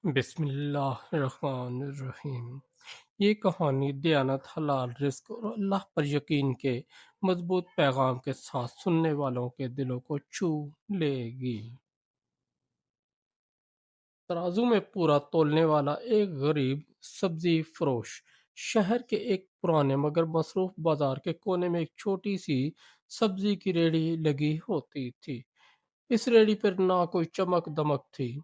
بسم اللہ الرحمن الرحیم۔ یہ کہانی دیانت، حلال رزق اور اللہ پر یقین کے مضبوط پیغام کے ساتھ سننے والوں کے دلوں کو چھو لے گی۔ ترازو میں پورا تولنے والا ایک غریب سبزی فروش شہر کے ایک پرانے مگر مصروف بازار کے کونے میں ایک چھوٹی سی سبزی کی ریڑھی لگی ہوتی تھی۔ اس ریڑھی پر نہ کوئی چمک دمک تھی،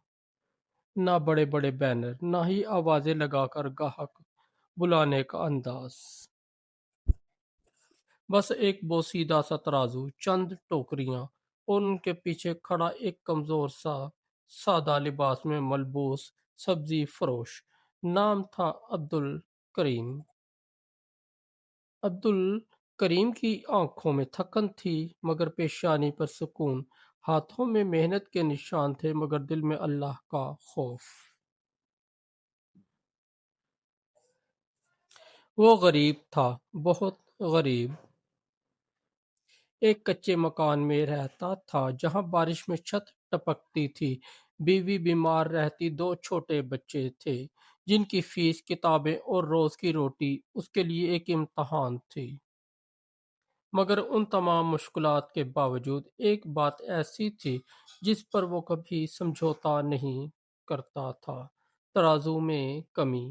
نہ بڑے بڑے بینر، نہ ہی آوازیں لگا کر گاہک بلانے کا انداز۔ بس ایک بوسیدہ سا ترازو، چند ٹوکریاں اور ان کے پیچھے کھڑا ایک کمزور سا سادہ لباس میں ملبوس سبزی فروش۔ نام تھا عبدالکریم۔ عبدالکریم کی آنکھوں میں تھکن تھی مگر پیشانی پر سکون، ہاتھوں میں محنت کے نشان تھے مگر دل میں اللہ کا خوف۔ وہ غریب تھا، بہت غریب۔ ایک کچے مکان میں رہتا تھا جہاں بارش میں چھت ٹپکتی تھی، بیوی بیمار رہتی، دو چھوٹے بچے تھے جن کی فیس، کتابیں اور روز کی روٹی اس کے لیے ایک امتحان تھی۔ مگر ان تمام مشکلات کے باوجود ایک بات ایسی تھی جس پر وہ کبھی سمجھوتا نہیں کرتا تھا: ترازو میں کمی۔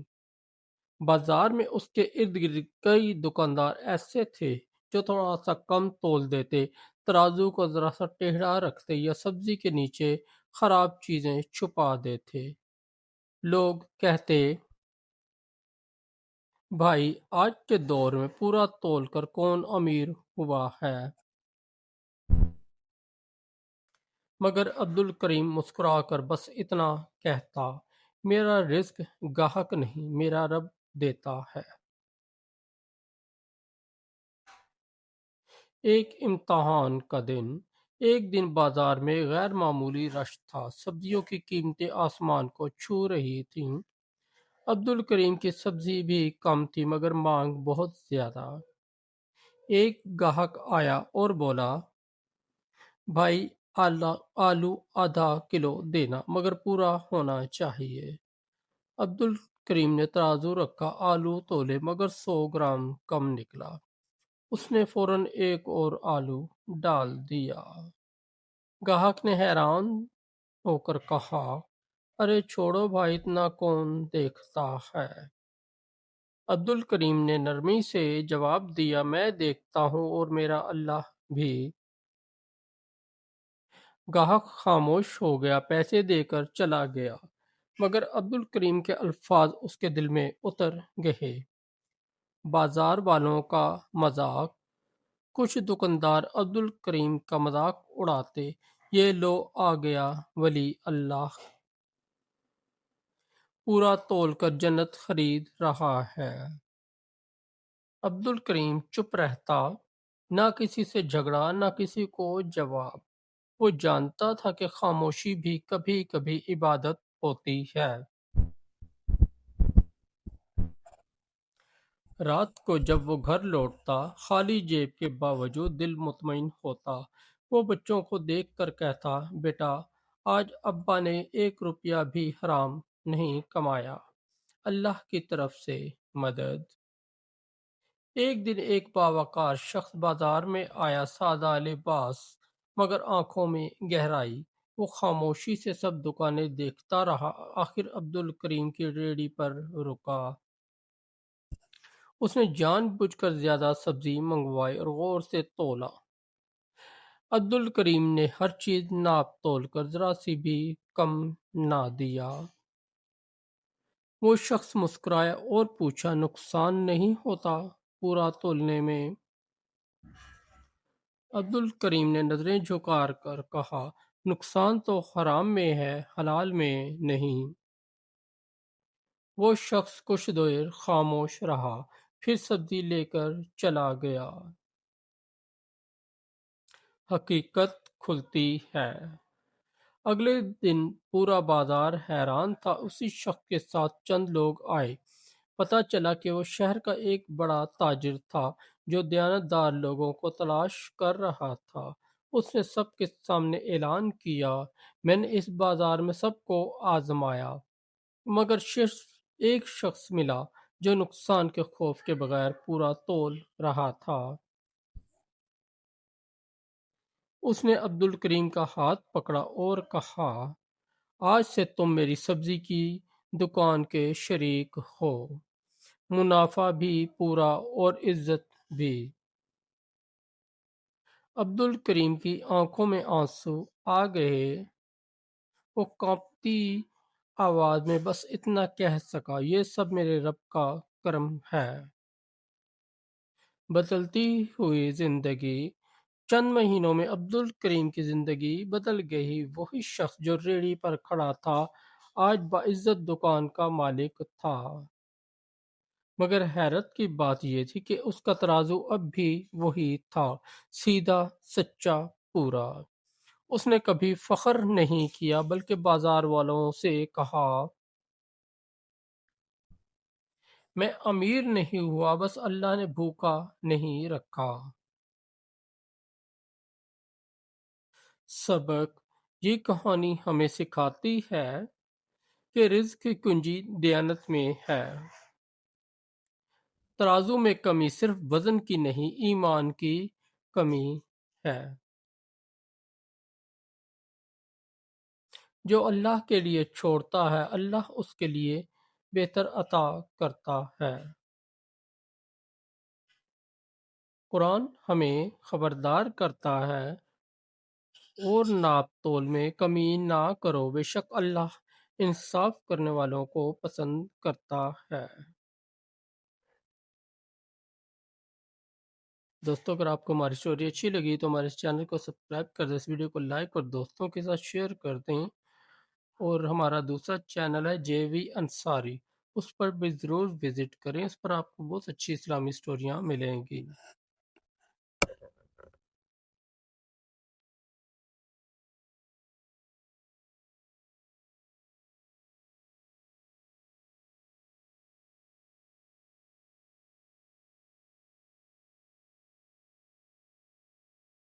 بازار میں اس کے ارد گرد کئی دکاندار ایسے تھے جو تھوڑا سا کم تول دیتے، ترازو کو ذرا سا ٹیڑھا رکھتے یا سبزی کے نیچے خراب چیزیں چھپا دیتے۔ لوگ کہتے، بھائی آج کے دور میں پورا تول کر کون امیر ہوا ہے؟ مگر عبدالکریم مسکرا کر بس اتنا کہتا، میرا رزق گاہک نہیں، میرا رب دیتا ہے۔ ایک امتحان کا دن۔ ایک دن بازار میں غیر معمولی رش تھا، سبزیوں کی قیمتیں آسمان کو چھو رہی تھیں۔ عبدالکریم کی سبزی بھی کم تھی مگر مانگ بہت زیادہ۔ ایک گاہک آیا اور بولا، بھائی آلو آدھا کلو دینا مگر پورا ہونا چاہیے۔ عبدالکریم نے ترازو رکھا، آلو تولے مگر 100 گرام کم نکلا۔ اس نے فوراً ایک اور آلو ڈال دیا۔ گاہک نے حیران ہو کر کہا، ارے چھوڑو بھائی، اتنا کون دیکھتا ہے؟ عبدالکریم نے نرمی سے جواب دیا، میں دیکھتا ہوں اور میرا اللہ بھی۔ گاہک خاموش ہو گیا، پیسے دے کر چلا گیا، مگر عبدالکریم کے الفاظ اس کے دل میں اتر گئے۔ بازار والوں کا مذاق۔ کچھ دکاندار عبدالکریم کا مذاق اڑاتے، یہ لو آ گیا ولی اللہ، پورا تول کر جنت خرید رہا ہے۔ عبدالکریم چپ رہتا، نہ کسی سے جھگڑا، نہ کسی کو جواب۔ وہ جانتا تھا کہ خاموشی بھی کبھی کبھی عبادت ہوتی ہے۔ رات کو جب وہ گھر لوٹتا، خالی جیب کے باوجود دل مطمئن ہوتا۔ وہ بچوں کو دیکھ کر کہتا، بیٹا آج ابا نے 1 روپیہ بھی حرام نہیں کمایا، اللہ کی طرف سے مدد۔ ایک دن ایک باوقار شخص بازار میں آیا، سادہ لباس مگر آنکھوں میں گہرائی۔ وہ خاموشی سے سب دکانیں دیکھتا رہا، آخر عبدالکریم کی ریڑھی پر رکا۔ اس نے جان بوجھ کر زیادہ سبزی منگوائی اور غور سے تولا۔ عبدالکریم نے ہر چیز ناپ تول کر ذرا سی بھی کم نہ دیا۔ وہ شخص مسکرایا اور پوچھا، نقصان نہیں ہوتا پورا تولنے میں؟ عبدالکریم نے نظریں جھکا کر کہا، نقصان تو حرام میں ہے، حلال میں نہیں۔ وہ شخص کچھ دیر خاموش رہا، پھر سبزی لے کر چلا گیا۔ حقیقت کھلتی ہے۔ اگلے دن پورا بازار حیران تھا۔ اسی شخص کے ساتھ چند لوگ آئے۔ پتہ چلا کہ وہ شہر کا ایک بڑا تاجر تھا جو دیانتدار لوگوں کو تلاش کر رہا تھا۔ اس نے سب کے سامنے اعلان کیا، میں نے اس بازار میں سب کو آزمایا، مگر صرف ایک شخص ملا جو نقصان کے خوف کے بغیر پورا تول رہا تھا۔ اس نے عبد الکریم کا ہاتھ پکڑا اور کہا، آج سے تم میری سبزی کی دکان کے شریک ہو، منافع بھی پورا اور عزت بھی۔ عبد الکریم کی آنکھوں میں آنسو آ گئے۔ وہ کانپتی آواز میں بس اتنا کہہ سکا، یہ سب میرے رب کا کرم ہے۔ بدلتی ہوئی زندگی۔ چند مہینوں میں عبد الکریم کی زندگی بدل گئی۔ وہی شخص جو ریڑھی پر کھڑا تھا آج باعزت دکان کا مالک تھا۔ مگر حیرت کی بات یہ تھی کہ اس کا ترازو اب بھی وہی تھا، سیدھا، سچا، پورا۔ اس نے کبھی فخر نہیں کیا بلکہ بازار والوں سے کہا، میں امیر نہیں ہوا، بس اللہ نے بھوکا نہیں رکھا۔ سبق: یہ کہانی ہمیں سکھاتی ہے کہ رزق کی کنجی دیانت میں ہے۔ ترازو میں کمی صرف وزن کی نہیں، ایمان کی کمی ہے۔ جو اللہ کے لیے چھوڑتا ہے اللہ اس کے لیے بہتر عطا کرتا ہے۔ قرآن ہمیں خبردار کرتا ہے، اور ناپ تول میں کمی نہ کرو، بے شک اللہ انصاف کرنے والوں کو پسند کرتا ہے۔ دوستو، اگر آپ کو ہماری اسٹوری اچھی لگی تو ہمارے اس چینل کو سبسکرائب کر دیں، اس ویڈیو کو لائک اور دوستوں کے ساتھ شیئر کر دیں، اور ہمارا دوسرا چینل ہے جے وی انصاری، اس پر بھی ضرور وزٹ کریں، اس پر آپ کو بہت اچھی اسلامی اسٹوریاں ملیں گی۔